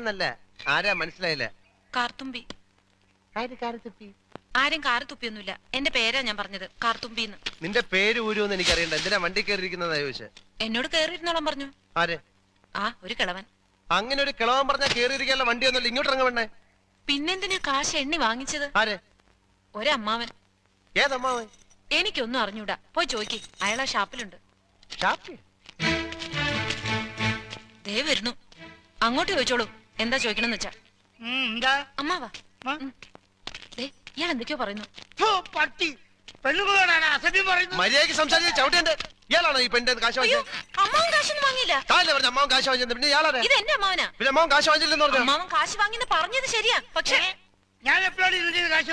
എന്നല്ല. ആരാ മനസ്സിലായില്ല? കാർത്തുമ്പി. ആരും കാറ് തുപ്പിയൊന്നുമില്ല. എന്റെ പേരാ ഞാൻ പറഞ്ഞത്, കാർത്തുമ്പിന്ന്. നിന്റെ പേര് ഊരുന്ന് എനിക്കറിയണ്ട. എന്തിനാ വണ്ടി കയറിയിരിക്കുന്നതാ ചോദിച്ചേ? എന്നോട് കേറിയിരുന്നോളം പറഞ്ഞു. ആരെ? ഒരു കിളവൻ. അങ്ങനെ ഒരു കിളവൻ പറഞ്ഞാൽ കേറിയിരിക്കാനുള്ള വണ്ടി ഒന്നുമില്ല. ഇങ്ങോട്ട് ഇറങ്ങ വേണ്ടേ? പിന്നെന്തിനാ കാശ് എണ്ണി വാങ്ങിച്ചത്? ആരെ? ഒരമ്മാവൻ. ഏതമ്മാവൻ? എനിക്കൊന്നും അറിഞ്ഞൂടാ. പോയി ചോദിക്ക്, അയാളാ ഷാപ്പിലുണ്ട്. ദേ വരുന്നു. അങ്ങോട്ട് ചോദിച്ചോളൂ, എന്താ ചോദിക്കണമെന്ന് വെച്ചാ. അമ്മാവാ, ഇയാൾ എന്തൊക്കെയോ പറയുന്നു. മര്യാദയ്ക്ക് സംസാരിച്ച ചവിട്ടേണ്ട. ഇയാളാണോ ഈ പെണ്ണിന്റെ കാശ് വാങ്ങിച്ചത്? അമ്മാവൻ കാശൊന്നും വാങ്ങിയില്ല. പറഞ്ഞ അമ്മാവൻ കാശ് വാങ്ങിച്ചത്. പിന്നെ ഇയാളാണ്. ഇത് എന്റെ അമ്മാവനാ. പിന്നെ അമ്മാവൻ കാശ് വാങ്ങിച്ചില്ലെന്ന് പറഞ്ഞു. അമ്മാവൻ കാശ് വാങ്ങിന്ന് പറഞ്ഞത് ശരിയാ, പക്ഷേ ഞാൻ എപ്പോഴാണ് ഇതിന്റെ കാശ്